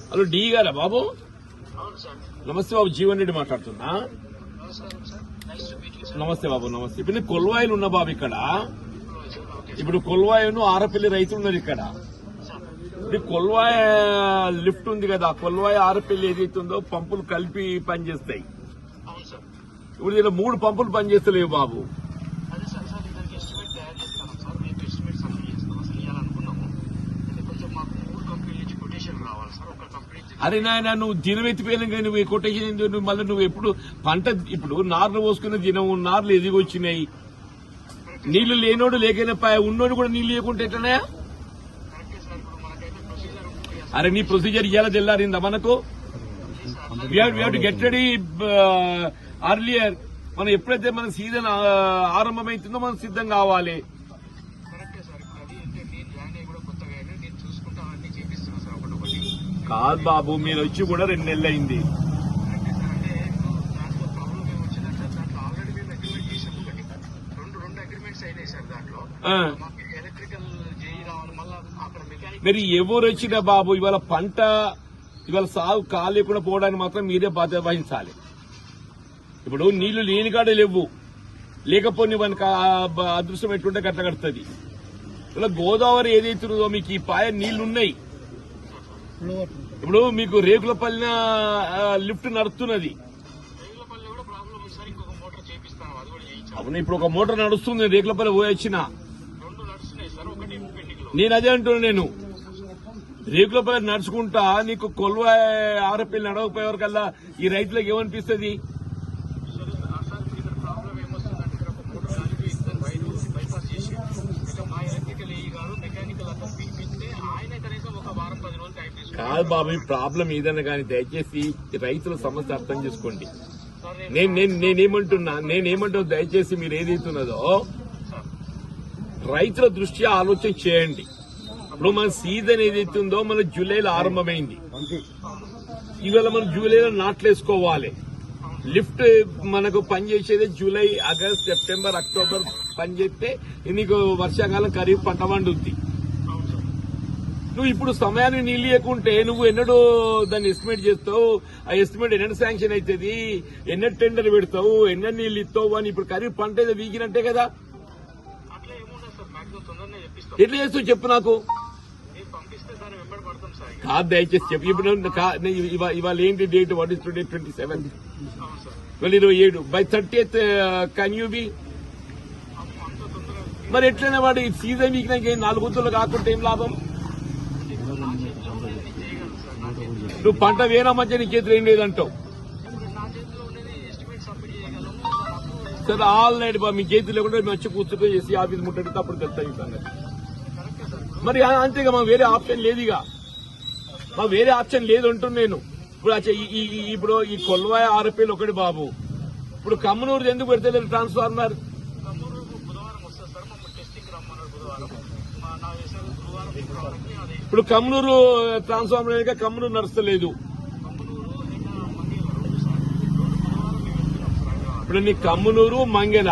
Hello D గారా బాబు? నమస్తే బాబు, జీవన్ రెడ్డి మాట్లాడుతున్నా. నమస్తే బాబు, నమస్తే. ఇప్పుడు నేను కొల్వాయిలు ఉన్నా బాబు ఇక్కడ. ఇప్పుడు కొల్వాయిను ఆరపల్లి రైతులు ఉన్నారు ఇక్కడ. ఇప్పుడు కొల్వాయి లిఫ్ట్ ఉంది కదా, కొల్వాయి ఆరపల్లి ఏదైతుందో పంపులు కలిపి పనిచేస్తాయి. ఇప్పుడు దీనిలో 3 పంపులు పనిచేస్తలేవు బాబు. అరే నాయన, నువ్వు దినం ఎత్తిపోయినా నువ్వు కొటేషన్ మళ్ళీ నువ్వు ఎప్పుడు పంట ఇప్పుడు నార్లు పోసుకున్న దినం నార్లు ఎదిగొచ్చినాయి. నీళ్లు లేనోడు లేకైనా ఉన్నోడు కూడా నీళ్లు లేకుంటే ఎట్లనే? అరే నీ ప్రొసీజర్ ఇవాళ తెల్లారిందా మనకు? Get ready earlier. మనం ఎప్పుడైతే మన సీజన్ ఆరంభమవుతుందో మనం సిద్ధం కావాలి. కాదు బాబు, మీరు వచ్చి కూడా 2 నెలలు అయింది. మరి ఎవరు వచ్చినా బాబు, ఇవాళ పంట ఇవాళ సాగు కాలేకుండా పోవడానికి మాత్రం మీరే బాధ్యత వహించాలి. ఇప్పుడు నీళ్లు లేని కాడే లేవు, లేకపోతే మనకు అదృష్టం ఎట్లుంటే గట్ల కడుతుంది. ఇలా గోదావరి ఏదైతుందో మీకు ఈ పాయ నీళ్లున్నాయి. ఇప్పుడు మీకు రేకులపల్లిన లిఫ్ట్ నడుస్తున్నది. అవును, ఇప్పుడు ఒక మోటార్ నడుస్తుంది రేకులపల్లి పోయొచ్చిన. నేను అదే అంటున్నా, నేను రేకులపల్లి నడుచుకుంటా నీకు కొల్వాయి ఆరపల్లి నడవకపోయే వరకల్లా ఈ రైతులకు ఏమనిపిస్తుంది? కాదు బాబు, ఈ ప్రాబ్లం ఏదన్నా కానీ దయచేసి రైతుల సమస్య అర్థం చేసుకోండి. నేనేమంటున్నా దయచేసి మీరు ఏదైతున్నదో రైతుల దృష్ట్యా ఆలోచన చేయండి. ఇప్పుడు మన సీజన్ ఏదైతుందో మన జూలైలో ఆరంభమైంది. ఇవాళ మనం జూలైలో నాట్లేసుకోవాలి. లిఫ్ట్ మనకు పనిచేసేది జూలై, ఆగస్ట్, సెప్టెంబర్, అక్టోబర్ పనిచేస్తే నీకు వర్షాకాలం ఖరీఫ్ పంట పండుద్ది. నువ్వు ఇప్పుడు సమయాన్ని నీళ్ళు లేకుంటే నువ్వు ఎన్నడూ దాన్ని ఎస్టిమేట్ చేస్తావు. ఆ ఎస్టిమేట్ ఎన్నడూ శాంక్షన్ అవుతుంది, ఎన్నడూ టెండర్ పెడతావు, ఎన్నడూ నీళ్ళు ఇస్తావు అని. ఇప్పుడు ఖరీఫ్ పంట ఏదో వీగినట్టే కదా. ఎట్లా చేస్తావు చెప్పు నాకు. కాదు దయచేసి చెప్పు. ఇప్పుడు ఇవాళ ఏంటి date? What is today? 27. 27 by 30th can you be? మరి ఎట్లనే వాడు సీజన్ వీకినాక 4 గుంతలు కాకుండా ఏం లాభం? నువ్వు పంట వేరే మధ్య నీ చేతులు ఏం లేదంటావు. సరే ఆల్ నైట్ మీ చేతులు లేకుండా మేము వచ్చి కూర్చుంటూ చేసి ఆఫీస్ ముట్టడితే అప్పుడు తెలుస్తాయి సంగతి. మరి అంతేగా మాకు వేరే ఆప్షన్ లేదు. ఇక మాకు వేరే ఆప్షన్ లేదు అంటున్నా నేను. ఇప్పుడు ఈ కొల్వాయి ఆరపల్లి ఒకటి బాబు. ఇప్పుడు కమ్మనూరు ఎందుకు పెడతలేదు ట్రాన్స్ఫార్మర్? ఇప్పుడు కమ్మనూరు ట్రాన్స్ఫార్మర్ కమ్మనూరు నడుస్తలేదు. ఇప్పుడు నీ కమ్మనూరు, మంగెల,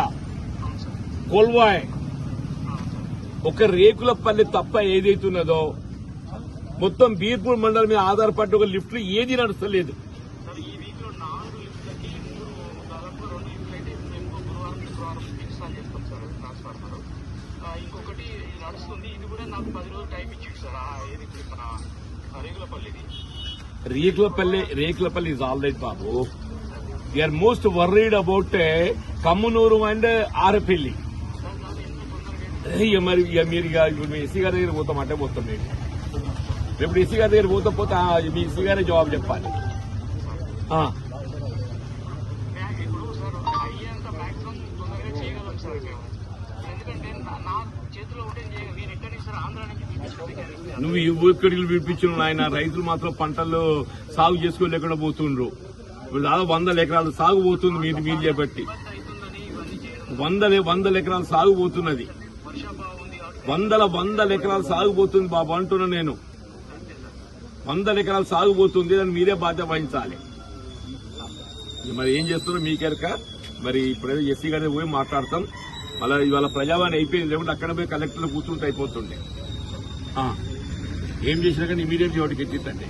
కొల్వాయి ఒక రేకులపల్లి తప్ప ఏదైతున్నదో మొత్తం బీర్పూర్ మండలం మీద ఆధారపడి ఒక లిఫ్ట్ ఏది నడుస్తలేదు. ఇంకొకటి నడుస్తుంది, ఇది కూడా నాకు 10 రోజులు టైం ఇచ్చింది సార్. ఏది మన రేకులపల్లి ఇస్ ఆల్ రైట్ బాబు. We are most worried about Kammanuru and Arapalli. మరి మీరు ఇప్పుడు మీ ఎస్సీ గారి దగ్గర పోతామంటే పోతాం. నేను ఇప్పుడు ఎస్సీ గారి దగ్గర పోతే మీ ఎస్సీ గారే జవాబు చెప్పాలి. నువ్వు ఇక్కడికి పిలిపించిన ఆయన రైతులు మాత్రం పంటలు సాగు చేసుకోలేకుండా పోతుండ్రు. ఇప్పుడు దాదాపు 100 ఎకరాలు సాగు పోతుంది మీరు చేపట్టి. 100 ఎకరాలు సాగు పోతున్నది. 100 ఎకరాలు సాగుపోతుంది బాబు అంటున్నా నేను. 100 ఎకరాలు సాగుపోతుంది, దాన్ని మీరే బాధ్యత వహించాలి. మరి ఏం చేస్తున్నారో మీకెరక. మరి ఇప్పుడేదో ఎస్సీ గారి పోయి మాట్లాడతాం. మళ్ళీ ఇవాళ ప్రజావాణి అయిపోయింది, లేకుంటే అక్కడ పోయి కలెక్టర్లు కూర్చుంటే అయిపోతుండే. ఏం చేసినా కానీ ఇమీడియట్ ఒకటి ఎత్తిందండి.